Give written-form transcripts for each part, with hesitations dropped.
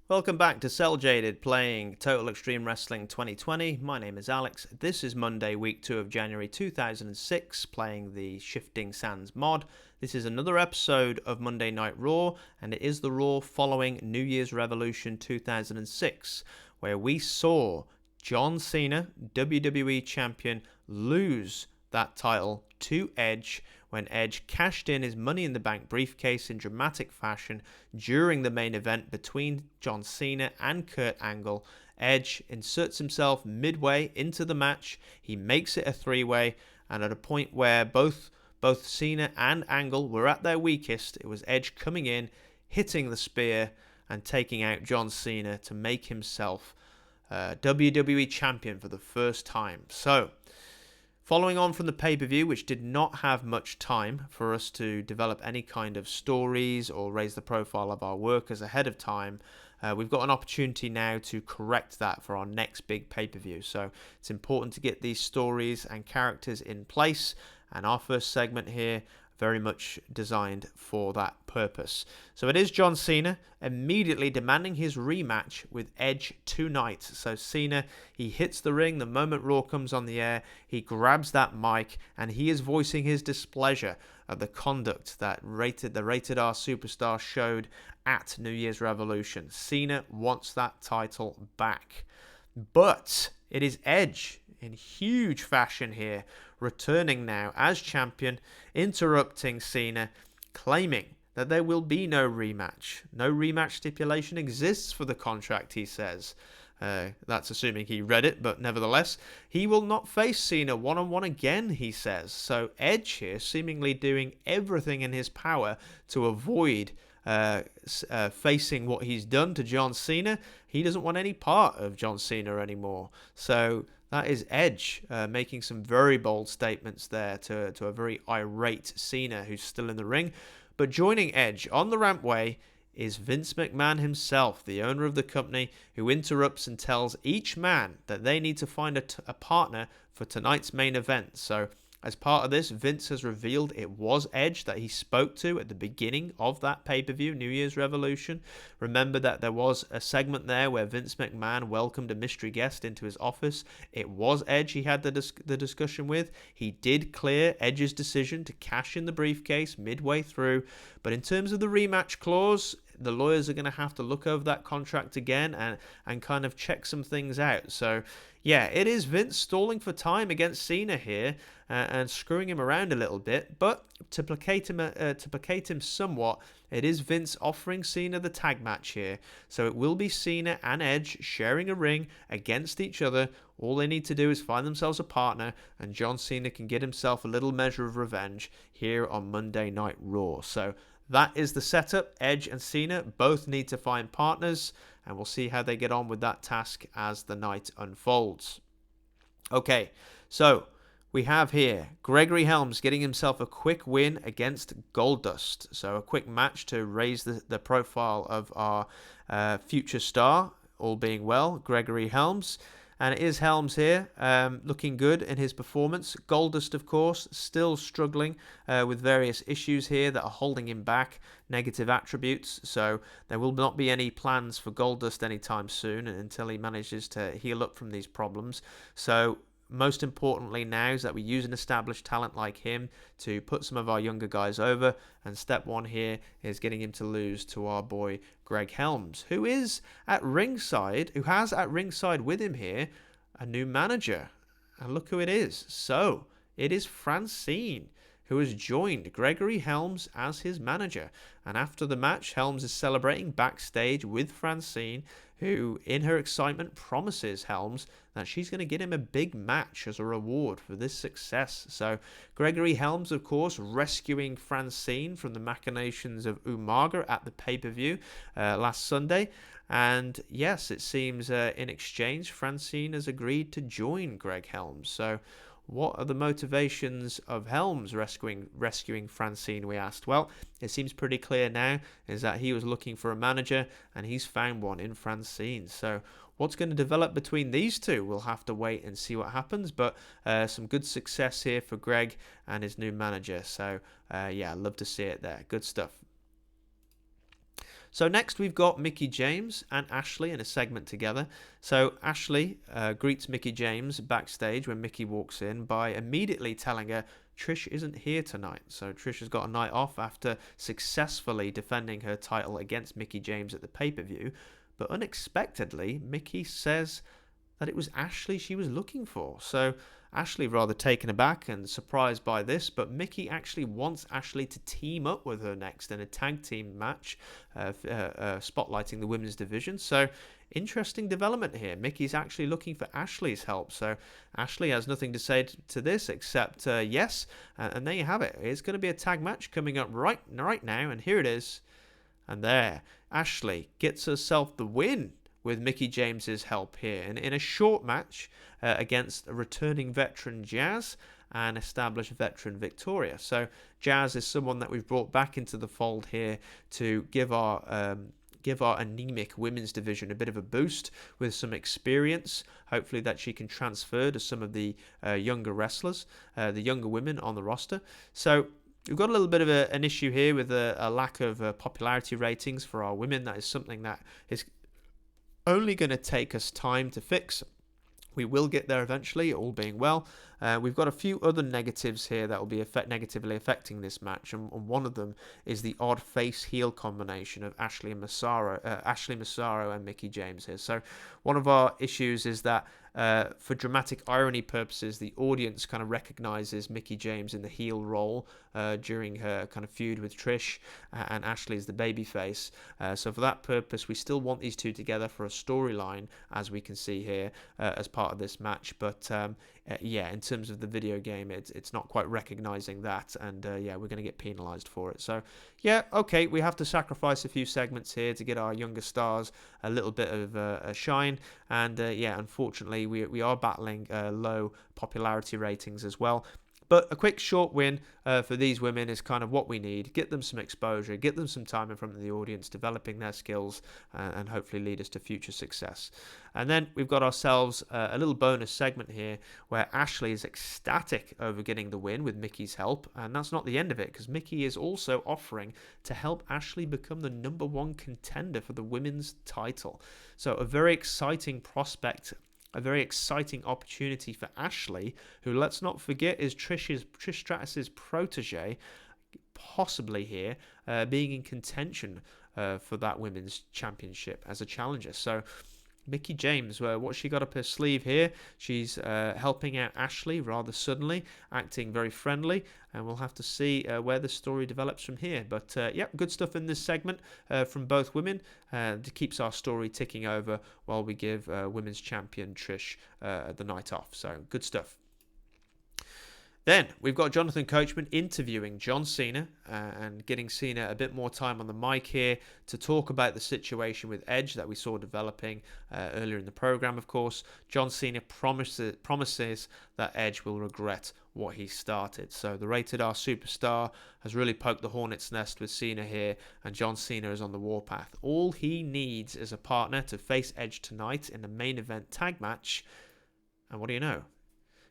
Welcome back to CelJaded, playing Total Extreme Wrestling 2020. My name is Alex. This is Monday, week 2 of January 2006, playing the Shifting Sands mod. This is another episode of Monday Night Raw, and it is the Raw following New Year's Revolution 2006, where we saw John Cena, WWE Champion, lose that title to Edge when Edge cashed in his Money in the Bank briefcase in dramatic fashion during the main event between John Cena and Kurt Angle. Edge inserts himself midway into the match. He makes it a three-way, and at a point where both Cena and Angle were at their weakest, it was Edge coming in, hitting the spear, and taking out John Cena to make himself WWE Champion for the first time. So, following on from the pay-per-view, which did not have much time for us to develop any kind of stories or raise the profile of our workers ahead of time, we've got an opportunity now to correct that for our next big pay-per-view. So it's important to get these stories and characters in place, and our first segment here very much designed for that purpose. So it is John Cena immediately demanding his rematch with Edge tonight. So Cena, he hits the ring the moment Raw comes on the air. He grabs that mic and he is voicing his displeasure at the conduct that the Rated R superstar showed at New Year's Revolution. Cena wants that title back. But it is Edge in huge fashion here, returning now as champion, interrupting Cena, claiming that there will be no rematch. No rematch stipulation exists for the contract, he says. That's assuming he read it, but nevertheless, he will not face Cena one-on-one again, he says. So Edge here seemingly doing everything in his power to avoid facing what he's done to John Cena. He doesn't want any part of John Cena anymore. So that is Edge making some very bold statements there to a very irate Cena who's still in the ring. But joining Edge on the rampway is Vince McMahon himself, the owner of the company, who interrupts and tells each man that they need to find a partner for tonight's main event. So as part of this, Vince has revealed it was Edge that he spoke to at the beginning of that pay-per-view, New Year's Revolution. Remember that there was a segment there where Vince McMahon welcomed a mystery guest into his office. It was Edge he had the discussion with. He did clear Edge's decision to cash in the briefcase midway through. But in terms of the rematch clause, the lawyers are going to have to look over that contract again and kind of check some things out. So, yeah, it is Vince stalling for time against Cena here and screwing him around a little bit. But to placate him somewhat, it is Vince offering Cena the tag match here. So it will be Cena and Edge sharing a ring against each other. All they need to do is find themselves a partner, and John Cena can get himself a little measure of revenge here on Monday Night Raw. So that is the setup. Edge and Cena both need to find partners, and we'll see how they get on with that task as the night unfolds. Okay, so we have here Gregory Helms getting himself a quick win against Goldust. So a quick match to raise the profile of our future star, all being well, Gregory Helms. And it is Helms here, looking good in his performance. Goldust, of course, still struggling with various issues here that are holding him back, negative attributes. So there will not be any plans for Goldust anytime soon until he manages to heal up from these problems. So most importantly now is that we use an established talent like him to put some of our younger guys over, and step one here is getting him to lose to our boy Greg Helms, who has at ringside with him here a new manager, and look who it is. So it is Francine, who has joined Gregory Helms as his manager. And after the match, Helms is celebrating backstage with Francine, who, in her excitement, promises Helms that she's going to get him a big match as a reward for this success. So Gregory Helms, of course, rescuing Francine from the machinations of Umaga at the pay-per-view last Sunday. And yes, it seems in exchange, Francine has agreed to join Greg Helms. So what are the motivations of Helms rescuing Francine, we asked. Well, it seems pretty clear now is that he was looking for a manager and he's found one in Francine. So what's going to develop between these two? We'll have to wait and see what happens, but some good success here for Greg and his new manager. So yeah, love to see it there. Good stuff. So next we've got Mickie James and Ashley in a segment together. So Ashley greets Mickie James backstage when Mickie walks in by immediately telling her Trish isn't here tonight. So Trish has got a night off after successfully defending her title against Mickie James at the pay-per-view. But unexpectedly, Mickie says that it was Ashley she was looking for. So Ashley rather taken aback and surprised by this, but Mickie actually wants Ashley to team up with her next in a tag team match, spotlighting the women's division. So interesting development here. Mickey's actually looking for Ashley's help. So Ashley has nothing to say to this except yes, and there you have it. It's going to be a tag match coming up right now, and here it is. And there, Ashley gets herself the win with Mickie James's help here in a short match against a returning veteran Jazz and established veteran Victoria. So Jazz is someone that we've brought back into the fold here to give our anemic women's division a bit of a boost with some experience. Hopefully that she can transfer to some of the younger wrestlers, the younger women on the roster. So we've got a little bit of an issue here with a lack of popularity ratings for our women. That is something that is only going to take us time to fix. We will get there eventually, all being well. We've got a few other negatives here that will be negatively affecting this match, and one of them is the odd face-heel combination of Ashley Massaro and Mickie James here. So one of our issues is that for dramatic irony purposes, the audience kind of recognizes Mickie James in the heel role during her kind of feud with Trish, and Ashley is the babyface. So for that purpose, we still want these two together for a storyline, as we can see here, as part of this match. But yeah, in terms of the video game, it's not quite recognizing that, and yeah, we're going to get penalized for it. So yeah, okay, we have to sacrifice a few segments here to get our younger stars a little bit of a shine, and yeah, unfortunately, we are battling low popularity ratings as well. But a quick short win for these women is kind of what we need. Get them some exposure, get them some time in front of the audience, developing their skills, and hopefully lead us to future success. And then we've got ourselves a little bonus segment here where Ashley is ecstatic over getting the win with Mickie's help. And that's not the end of it, because Mickie is also offering to help Ashley become the #1 contender for the women's title. So a very exciting prospect, a very exciting opportunity for Ashley, who, let's not forget, is Trish Stratus's protege, possibly here being in contention for that women's championship as a challenger. So Mickie James, what's she got up her sleeve here? She's helping out Ashley rather suddenly, acting very friendly, and we'll have to see where the story develops from here. But yeah, good stuff in this segment from both women. It keeps our story ticking over while we give women's champion Trish the night off. So good stuff. Then we've got Jonathan Coachman interviewing John Cena and getting Cena a bit more time on the mic here to talk about the situation with Edge that we saw developing earlier in the program, of course. John Cena promises that Edge will regret what he started. So the Rated R superstar has really poked the hornet's nest with Cena here, and John Cena is on the warpath. All he needs is a partner to face Edge tonight in the main event tag match. And what do you know?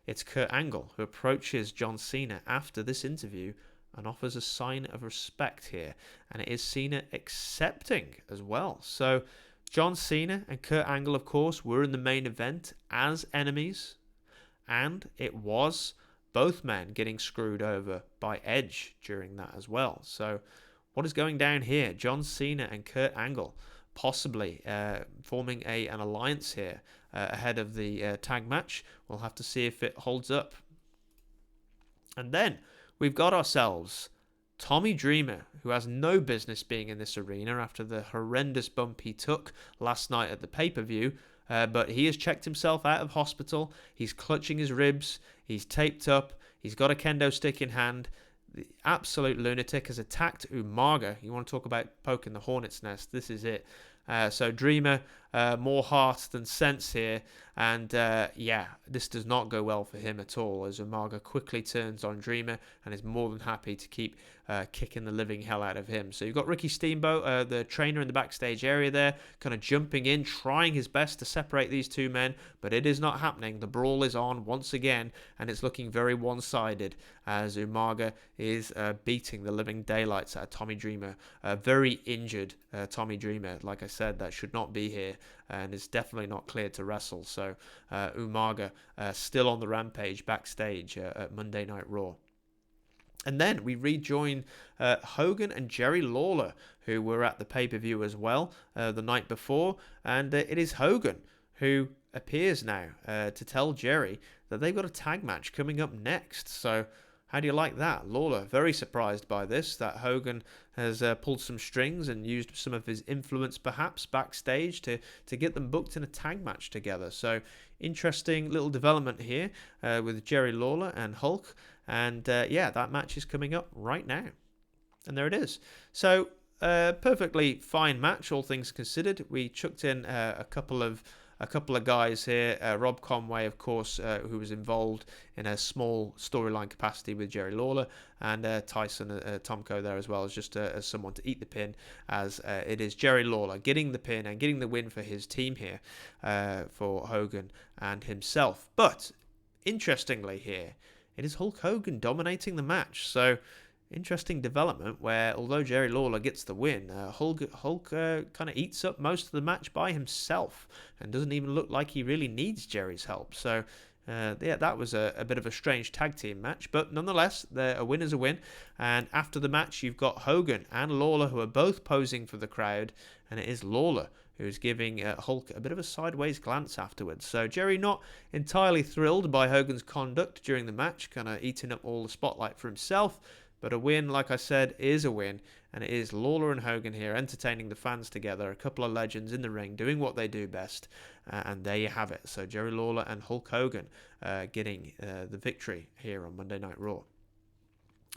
It's Kurt Angle who approaches John Cena after this interview and offers a sign of respect here. And it is Cena accepting as well. So John Cena and Kurt Angle, of course, were in the main event as enemies. And it was both men getting screwed over by Edge during that as well. So what is going down here? John Cena and Kurt Angle possibly forming an alliance here ahead of the tag match. We'll have to see if it holds up. And then we've got ourselves Tommy Dreamer, who has no business being in this arena after the horrendous bump he took last night at the pay-per-view. But he has checked himself out of hospital. He's clutching his ribs. He's taped up. He's got a kendo stick in hand. The absolute lunatic has attacked Umaga. You want to talk about poking the hornet's nest? This is it. So Dreamer, more heart than sense here. And yeah, this does not go well for him at all, as Umaga quickly turns on Dreamer and is more than happy to keep kicking the living hell out of him. So you've got Ricky Steamboat, the trainer in the backstage area there, kind of jumping in, trying his best to separate these two men, but it is not happening. The brawl is on once again, and it's looking very one-sided as Umaga is beating the living daylights out of Tommy Dreamer. Very injured Tommy Dreamer, like I said, that should not be here and is definitely not cleared to wrestle. So Umaga still on the rampage backstage at Monday Night Raw. And then we rejoin Hogan and Jerry Lawler, who were at the pay-per-view as well the night before. And it is Hogan who appears now to tell Jerry that they've got a tag match coming up next. So how do you like that? Lawler, very surprised by this, that Hogan has pulled some strings and used some of his influence perhaps backstage to get them booked in a tag match together. So interesting little development here with Jerry Lawler and Hulk. And yeah, that match is coming up right now. And there it is. So perfectly fine match, all things considered. We chucked in a couple of guys here. Rob Conway, of course, who was involved in a small storyline capacity with Jerry Lawler, and Tyson Tomko there as well, as just as someone to eat the pin, as it is Jerry Lawler getting the pin and getting the win for his team here, for Hogan and himself. But interestingly here, it is Hulk Hogan dominating the match. So interesting development where, although Jerry Lawler gets the win, Hulk kind of eats up most of the match by himself and doesn't even look like he really needs Jerry's help. So yeah, that was a bit of a strange tag team match, but nonetheless, a win is a win. And after the match, you've got Hogan and Lawler, who are both posing for the crowd, and it is Lawler who's giving Hulk a bit of a sideways glance afterwards. So Jerry not entirely thrilled by Hogan's conduct during the match, kind of eating up all the spotlight for himself. But a win, like I said, is a win, and it is Lawler and Hogan here entertaining the fans together, a couple of legends in the ring doing what they do best, and there you have it. So Jerry Lawler and Hulk Hogan getting the victory here on Monday Night Raw.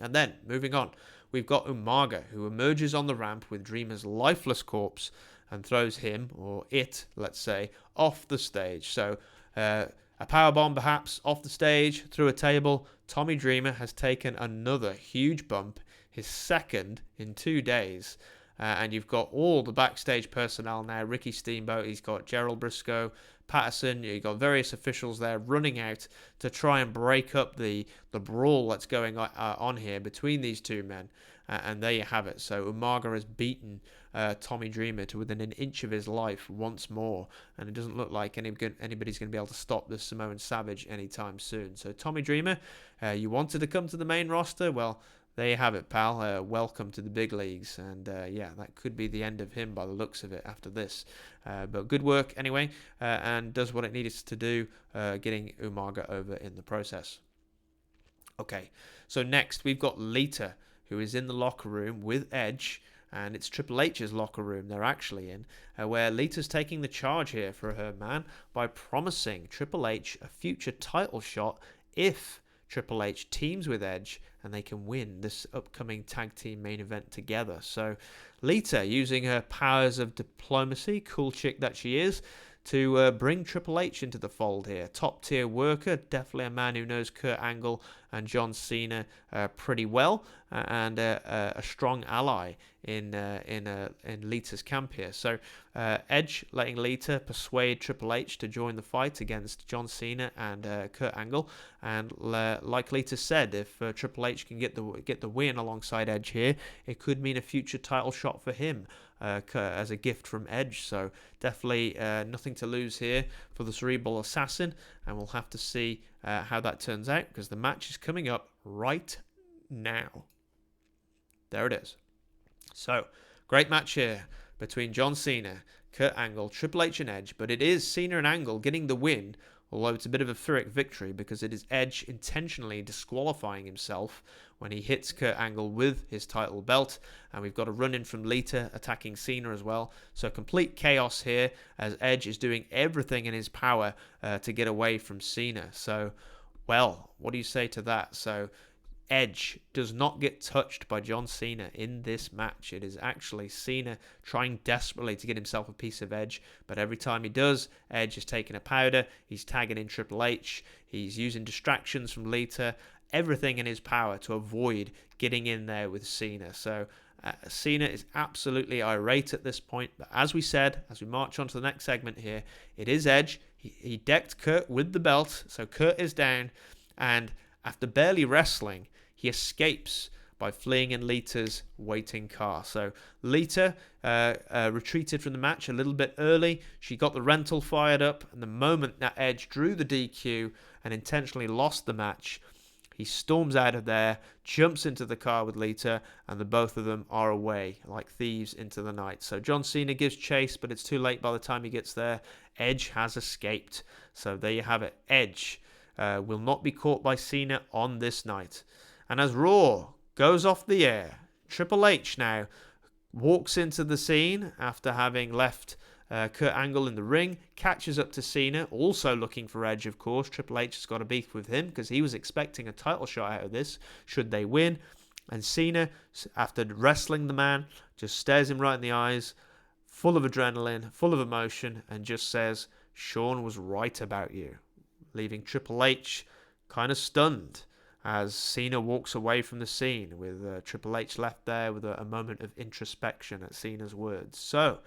And then, moving on, we've got Umaga, who emerges on the ramp with Dreamer's lifeless corpse and throws him, or it, let's say, off the stage. So a powerbomb perhaps off the stage, through a table. Tommy Dreamer has taken another huge bump, his second in 2 days. And you've got all the backstage personnel now. Ricky Steamboat, he's got Gerald Briscoe, Patterson, you've got various officials there running out to try and break up the brawl that's going on here between these two men. And there you have it. So Umaga has beaten Tommy Dreamer to within an inch of his life once more, and it doesn't look like anybody's going to be able to stop this Samoan Savage anytime soon. So Tommy Dreamer, you wanted to come to the main roster? Well, there you have it, pal. Welcome to the big leagues. And yeah, that could be the end of him by the looks of it after this. But good work anyway, and does what it needed to do, getting Umaga over in the process. Okay, so next we've got Lita, who is in the locker room with Edge, and it's Triple H's locker room they're actually in, where Lita's taking the charge here for her man by promising Triple H a future title shot if Triple H teams with Edge and they can win this upcoming tag team main event together. So Lita, using her powers of diplomacy, cool chick that she is, to bring Triple H into the fold here. Top tier worker, definitely a man who knows Kurt Angle and John Cena pretty well, and a strong ally in Lita's camp here. So Edge letting Lita persuade Triple H to join the fight against John Cena and Kurt Angle, and like Lita said, if Triple H can get the win alongside Edge here, it could mean a future title shot for him as a gift from Edge. So definitely nothing to lose here for the Cerebral Assassin, and we'll have to see how that turns out, because the match is coming up right now. There it is. So great match here between John Cena, Kurt Angle, Triple H and Edge, but it is Cena and Angle getting the win, although it's a bit of a Pyrrhic victory because it is Edge intentionally disqualifying himself when he hits Kurt Angle with his title belt. And we've got a run-in from Lita attacking Cena as well. So complete chaos here as Edge is doing everything in his power to get away from Cena. So, well, what do you say to that? So Edge does not get touched by John Cena in this match. It is actually Cena trying desperately to get himself a piece of Edge, but every time he does, Edge is taking a powder. He's tagging in Triple H. He's using distractions from Lita, everything in his power to avoid getting in there with Cena. So Cena is absolutely irate at this point, but as we said, as we march on to the next segment here, it is Edge. He decked Kurt with the belt, so Kurt is down, and after barely wrestling, he escapes by fleeing in Lita's waiting car. So Lita retreated from the match a little bit early. She got the rental fired up, and the moment that Edge drew the DQ and intentionally lost the match, he storms out of there, jumps into the car with Lita, and the both of them are away like thieves into the night. So John Cena gives chase, but it's too late by the time he gets there. Edge has escaped. So there you have it. Edge will not be caught by Cena on this night. And as Raw goes off the air, Triple H now walks into the scene after having left Kurt Angle in the ring, catches up to Cena, also looking for Edge, of course. Triple H has got a beef with him because he was expecting a title shot out of this, should they win. And Cena, after wrestling the man, just stares him right in the eyes, full of adrenaline, full of emotion, and just says, "Shawn was right about you," leaving Triple H kind of stunned as Cena walks away from the scene, with Triple H left there with a moment of introspection at Cena's words. So,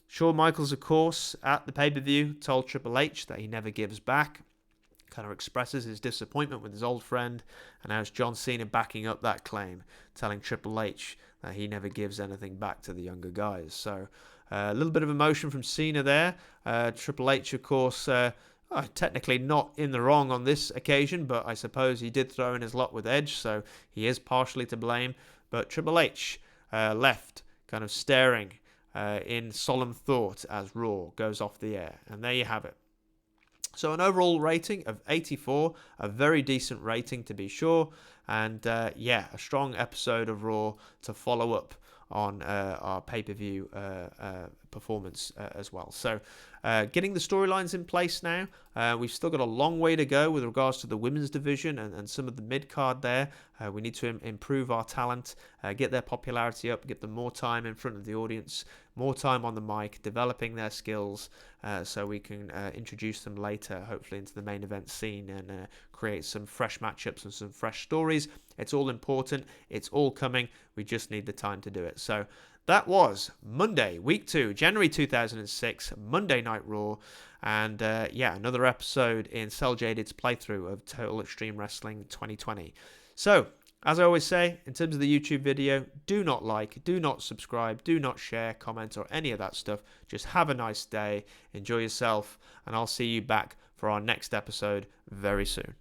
Shawn Michaels, of course, at the pay-per-view, told Triple H that he never gives back, kind of expresses his disappointment with his old friend, and now it's John Cena backing up that claim, telling Triple H that he never gives anything back to the younger guys. So, a little bit of emotion from Cena there. Triple H, of course, technically not in the wrong on this occasion, but I suppose he did throw in his lot with Edge, so he is partially to blame. But Triple H left kind of staring in solemn thought as Raw goes off the air. And there you have it. So an overall rating of 84, a very decent rating to be sure. And a strong episode of Raw to follow up on our pay-per-view performance as well. So getting the storylines in place now. We've still got a long way to go with regards to the women's division and some of the mid-card there. We need to improve our talent, get their popularity up, give them more time in front of the audience, more time on the mic, developing their skills so we can introduce them later, hopefully into the main event scene, and create some fresh matchups and some fresh stories. It's all important. It's all coming. We just need the time to do it. So that was Monday, week 2, January 2006, Monday Night Raw. And another episode in CelJaded's playthrough of Total Extreme Wrestling 2020. So, as I always say, in terms of the YouTube video, do not like, do not subscribe, do not share, comment, or any of that stuff. Just have a nice day, enjoy yourself, and I'll see you back for our next episode very soon.